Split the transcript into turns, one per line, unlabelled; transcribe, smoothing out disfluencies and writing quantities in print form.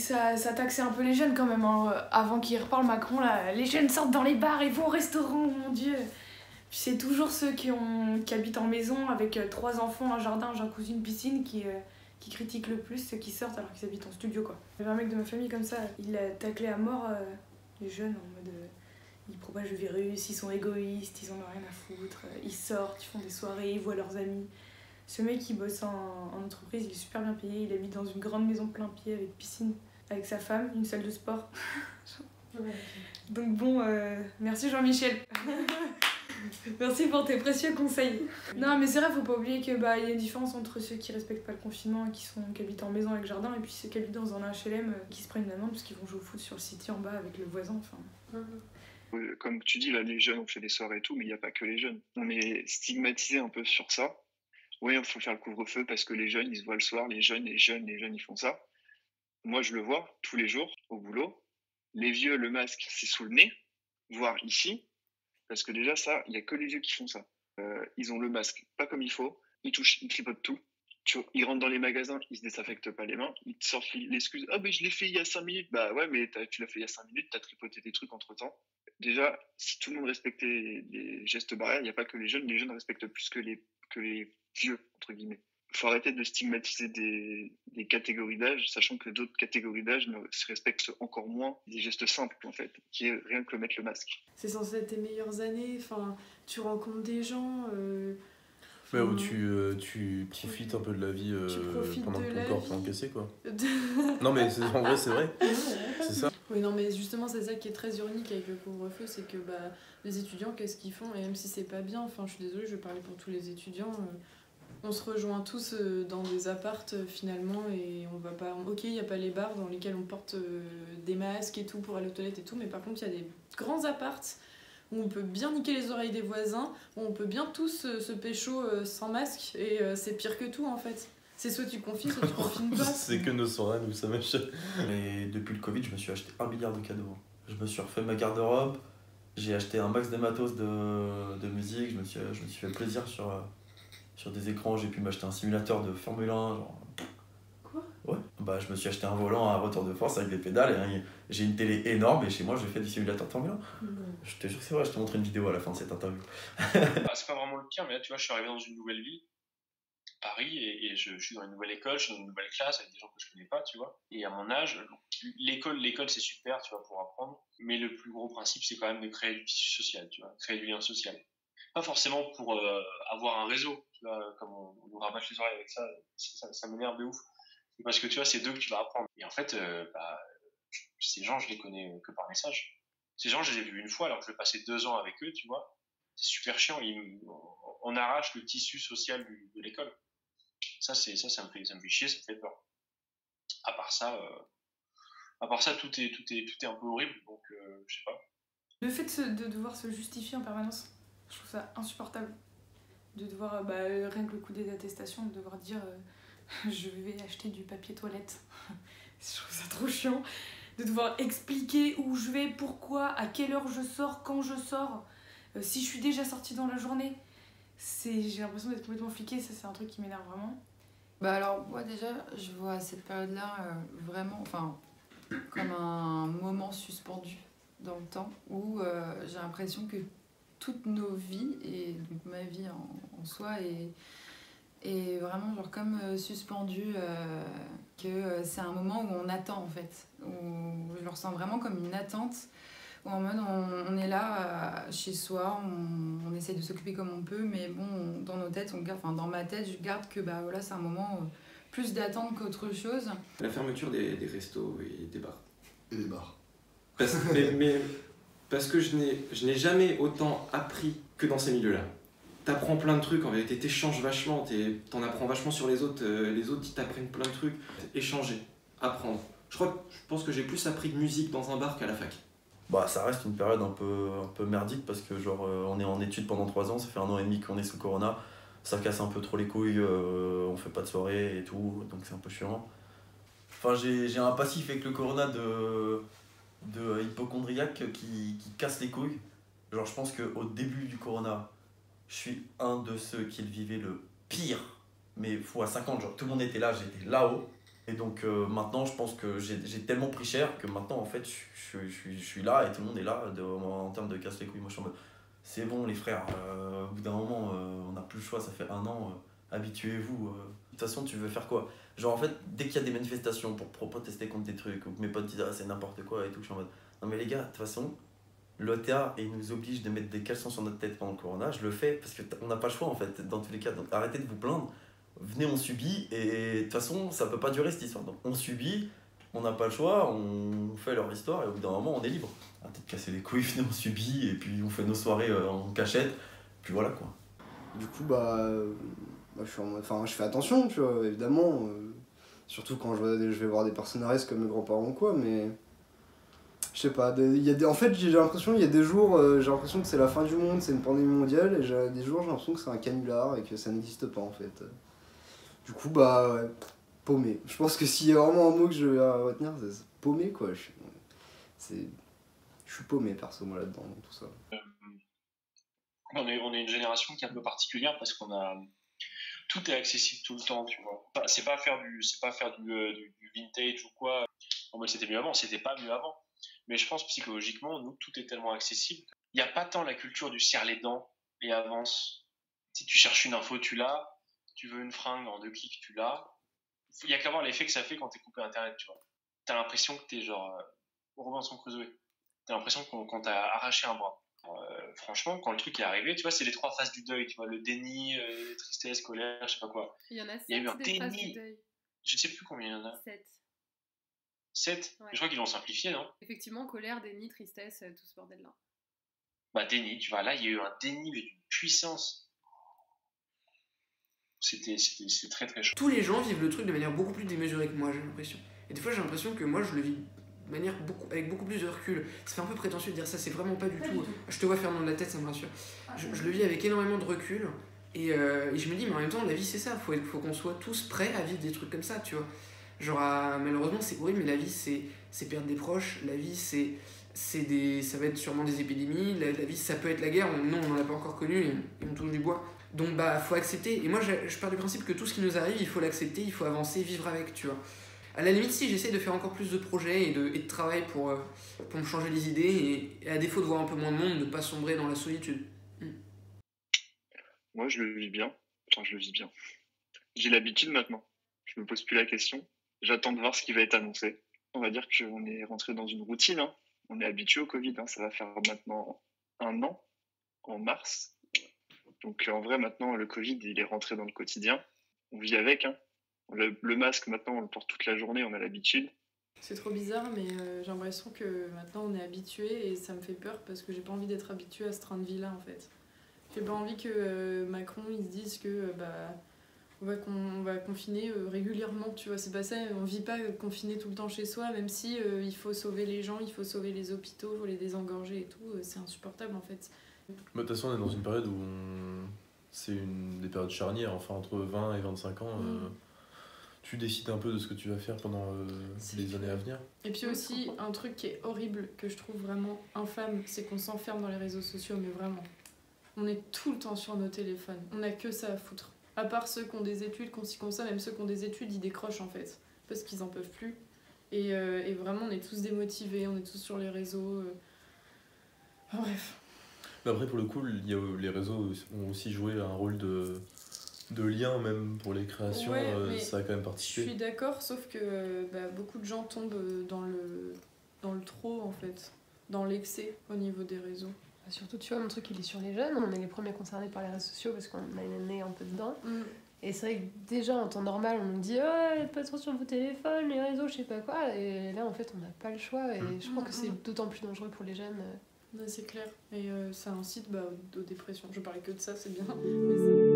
ça taxait un peu les jeunes quand même, hein. Avant qu'il reparle Macron, là, les jeunes sortent dans les bars et vont au restaurant, mon Dieu. Puis c'est toujours ceux qui habitent en maison avec 3 enfants, un jardin, un jacuzzi, une piscine qui critiquent le plus ceux qui sortent alors qu'ils habitent en studio, quoi. J'avais un mec de ma famille comme ça, il a taclé à mort les jeunes en mode ils propagent le virus, ils sont égoïstes, ils en ont rien à foutre, ils sortent, ils font des soirées, ils voient leurs amis. Ce mec il bosse en entreprise, il est super bien payé, il habite dans une grande maison plein pied avec piscine, avec sa femme, une salle de sport. Donc bon, merci Jean-Michel. Merci pour tes précieux conseils. Non mais c'est vrai, faut pas oublier que y a une différence entre ceux qui respectent pas le confinement et qui habitent en maison avec jardin et puis ceux qui habitent dans un HLM qui se prennent une amende parce qu'ils vont jouer au foot sur le city en bas avec le voisin, enfin.
Comme tu dis là, les jeunes ont fait des soirées et tout, mais il n'y a pas que les jeunes. On est stigmatisé un peu sur ça. Oui, il faut faire le couvre-feu parce que les jeunes ils se voient le soir, les jeunes ils font ça. Moi je le vois tous les jours au boulot. Les vieux, le masque c'est sous le nez, voire ici. Parce que déjà, ça, il n'y a que les vieux qui font ça. Ils ont le masque pas comme il faut, ils touchent, ils tripotent tout. Ils rentrent dans les magasins, ils se désinfectent pas les mains, ils te sortent l'excuse « Ah, mais je l'ai fait il y a 5 minutes ». Bah ouais, mais tu l'as fait il y a 5 minutes, t'as tripoté des trucs entre-temps. Déjà, si tout le monde respectait les gestes barrières, il n'y a pas que les jeunes respectent plus que les vieux, entre guillemets. Il faut arrêter de stigmatiser des catégories d'âge, sachant que d'autres catégories d'âge se respectent encore moins des gestes simples, en fait, qui est rien que mettre le masque.
C'est censé être tes meilleures années, enfin, tu rencontres des gens...
Ouais, où tu profites un peu de la vie pendant que ton corps peut encaisser, quoi. Non, mais en vrai, c'est vrai. C'est ça.
Oui, non, mais justement, c'est ça qui est très ironique avec le couvre-feu, c'est que les étudiants, qu'est-ce qu'ils font ? Et même si c'est pas bien, enfin, je suis désolée, je vais parler pour tous les étudiants, on se rejoint tous dans des apparts finalement, et on va pas... Ok, il n'y a pas les bars dans lesquels on porte des masques et tout pour aller aux toilettes et tout, mais par contre, il y a des grands apparts où on peut bien niquer les oreilles des voisins, où on peut bien tous se pécho sans masque, et c'est pire que tout en fait. C'est soit tu confines, soit tu confines pas.
C'est que nos soirées, nous, ça marche. Et depuis le Covid, je me suis acheté 1 milliard de cadeaux. Je me suis refait ma garde-robe, j'ai acheté un max de matos de musique, je me suis fait plaisir sur des écrans, j'ai pu m'acheter un simulateur de Formule 1, genre...
Quoi ?
Ouais, je me suis acheté un volant à retour de force avec des pédales, et j'ai une télé énorme, et chez moi, je fais des simulateurs de Formule 1. Je te jure que c'est vrai, je te montre une vidéo à la fin de cette interview.
C'est pas vraiment le cas, mais là, tu vois, je suis arrivé dans une nouvelle ville, Paris, et je suis dans une nouvelle école, je suis dans une nouvelle classe avec des gens que je connais pas, tu vois. Et à mon âge, l'école c'est super, tu vois, pour apprendre, mais le plus gros principe, c'est quand même de créer du tissu social, tu vois, créer du lien social. Pas forcément pour avoir un réseau, tu vois, comme on nous rabâche les oreilles avec ça, ça m'énerve de ouf. Parce que tu vois, c'est d'eux que tu vas apprendre. Et en fait, ces gens, je les connais que par message. Ces gens, je les ai vus une fois alors que je passais 2 ans avec eux, tu vois. C'est super chiant, on arrache le tissu social de l'école. Ça me fait chier, ça me fait peur. À part ça, tout est un peu horrible, donc je sais pas.
Le fait de devoir se justifier en permanence, je trouve ça insupportable. De devoir, rien que le coup des attestations, de devoir dire je vais acheter du papier toilette. Je trouve ça trop chiant. De devoir expliquer où je vais, pourquoi, à quelle heure je sors, quand je sors, si je suis déjà sortie dans la journée. J'ai l'impression d'être complètement fliquée, ça c'est un truc qui m'énerve vraiment.
Alors moi déjà, je vois cette période-là vraiment, comme un moment suspendu dans le temps où j'ai l'impression que toutes nos vies, et donc ma vie en soi, est vraiment genre comme suspendue, que c'est un moment où on attend en fait, où je le ressens vraiment comme une attente, où en mode on est là chez soi, on essaie de s'occuper comme on peut, mais bon, dans nos têtes, dans ma tête, je garde que voilà, c'est un moment plus d'attente qu'autre chose.
La fermeture des restos et des bars.
Et des bars.
Parce que je n'ai jamais autant appris que dans ces milieux-là. T'apprends plein de trucs, en vérité, t'échanges vachement, t'en apprends vachement sur les autres ils t'apprennent plein de trucs. Échanger, apprendre. Je pense que j'ai plus appris de musique dans un bar qu'à la fac.
Ça reste une période un peu merdique parce que on est en études pendant 3 ans, ça fait 1 an et demi qu'on est sous Corona, ça casse un peu trop les couilles, on fait pas de soirée et tout, donc c'est un peu chiant. J'ai un passif avec le Corona de hypocondriaque qui casse les couilles. Je pense qu'au début du Corona, je suis un de ceux qui le vivaient le pire, mais fois 50, tout le monde était là, j'étais là-haut. Et donc maintenant, je pense que j'ai tellement pris cher que maintenant, en fait, je suis là et tout le monde est là en termes de casse les couilles. Moi, je suis en mode, c'est bon, les frères, au bout d'un moment, on n'a plus le choix, ça fait 1 an, habituez-vous. De toute façon, tu veux faire quoi? Genre, en fait, dès qu'il y a des manifestations pour protester contre des trucs, ou que mes potes disent, ah, c'est n'importe quoi et tout, je suis en mode, non, mais les gars, de toute façon, l'OTA, il nous oblige de mettre des caleçons sur notre tête pendant le corona. Je le fais parce qu'on n'a pas le choix, en fait, dans tous les cas. Donc, arrêtez de vous plaindre. Venez, on subit, et de toute façon, ça peut pas durer cette histoire. Donc, on subit, on n'a pas le choix, on fait leur histoire, et au bout d'un moment, on est libre. Arrêtez de casser les couilles, venez, on subit, et puis on fait nos soirées en cachette, puis voilà quoi.
Du coup, je suis je fais attention, tu vois, évidemment. Surtout quand je vais voir des personnes à risque comme mes grands-parents ou quoi, mais. Je sais pas, en fait j'ai l'impression qu'il y a des jours, j'ai l'impression que c'est la fin du monde, c'est une pandémie mondiale, et des jours j'ai l'impression que c'est un canular et que ça n'existe pas en fait. Du coup, ouais, paumé. Je pense que s'il y a vraiment un mot que je vais retenir, c'est paumé quoi. Je suis paumé perso moi là-dedans, dans tout ça.
On est une génération qui est un peu particulière parce qu'on a. Tout est accessible tout le temps, tu vois. C'est pas faire du vintage ou quoi. En mode c'était mieux avant, c'était pas mieux avant. Mais je pense psychologiquement, nous, tout est tellement accessible. Il n'y a pas tant la culture du serre les dents et avance. Si tu cherches une info, tu l'as. Tu veux une fringue en 2 clics, tu l'as. Il n'y a qu'à voir l'effet que ça fait quand t'es coupé Internet, tu vois. T'as l'impression que t'es genre Robinson Crusoe. T'as l'impression qu'on t'a arraché un bras. Franchement, quand le truc est arrivé, tu vois, c'est les 3 phases du deuil, tu vois, le déni, tristesse, colère, je sais pas quoi.
Il y en a 7
il y a eu un
des phases
déni.
du deuil.
Je sais plus combien il y en a.
7.
7
Ouais.
Je crois qu'ils l'ont simplifié, non?
Effectivement, colère, déni, tristesse, tout ce bordel-là.
Déni, tu vois, là, il y a eu un déni, mais d'une puissance. C'était très très chaud.
Tous les gens vivent le truc de manière beaucoup plus démesurée que moi, j'ai l'impression. Et des fois, j'ai l'impression que moi, je le vis de manière avec beaucoup plus de recul. Ça fait un peu prétentieux de dire ça, c'est vraiment pas du tout. Je te vois faire dans la tête, ça me rassure. Je le vis avec énormément de recul. Et je me dis, mais en même temps, la vie, c'est ça. Faut qu'on soit tous prêts à vivre des trucs comme ça, tu vois. Genre, malheureusement, c'est horrible, mais la vie, c'est perdre des proches. La vie, ça va être sûrement des épidémies. La vie, ça peut être la guerre. Nous, on n'en a pas encore connu et on touche du bois. Donc, faut accepter. Et moi, je pars du principe que tout ce qui nous arrive, il faut l'accepter, il faut avancer, vivre avec, tu vois. À la limite, si j'essaie de faire encore plus de projets et de travail pour me changer les idées, et à défaut de voir un peu moins de monde, de ne pas sombrer dans la solitude.
Moi, je le vis bien. Enfin, je le vis bien. J'ai l'habitude maintenant. Je me pose plus la question. J'attends de voir ce qui va être annoncé. On va dire qu'on est rentré dans une routine. Hein. On est habitué au Covid. Hein. Ça va faire maintenant 1 an, en mars. Donc en vrai, maintenant, le Covid, il est rentré dans le quotidien. On vit avec. Hein. Le masque, maintenant, on le porte toute la journée. On a l'habitude.
C'est trop bizarre, mais j'ai l'impression que maintenant, on est habitué et ça me fait peur parce que j'ai pas envie d'être habitué à ce train de vie-là, en fait. J'ai pas envie que Macron, il se dise que... on va confiner régulièrement, tu vois, c'est pas ça, on vit pas confiné tout le temps chez soi, même si il faut sauver les gens, il faut sauver les hôpitaux, il faut les désengorger et tout, c'est insupportable en fait.
De toute façon, on est dans une période où c'est des périodes charnières, enfin entre 20 et 25 ans, tu décides un peu de ce que tu vas faire pendant les années à venir.
Et puis aussi, un truc qui est horrible, que je trouve vraiment infâme, c'est qu'on s'enferme dans les réseaux sociaux, mais vraiment. On est tout le temps sur nos téléphones, on a que ça à foutre. À part ceux qui ont des études, comme ça, même ceux qui ont des études, ils décrochent en fait, parce qu'ils en peuvent plus. Et vraiment, on est tous démotivés, on est tous sur les réseaux. Bref.
Mais après, pour le coup, les réseaux ont aussi joué un rôle de lien, même pour les créations,
ouais,
ça a quand même participé.
Je suis d'accord, sauf que beaucoup de gens tombent dans le trop en fait, dans l'excès au niveau des réseaux.
Surtout, tu vois, mon truc, il est sur les jeunes. On est les premiers concernés par les réseaux sociaux parce qu'on a le nez un peu dedans. Et c'est vrai que déjà, en temps normal, on nous dit « Oh, pas trop sur vos téléphones, les réseaux, je sais pas quoi ». Et là, en fait, on n'a pas le choix. Et je pense que c'est d'autant plus dangereux pour les jeunes.
Ouais, c'est clair. Et ça incite aux dépressions. Je parlais que de ça, c'est bien. Mais ça...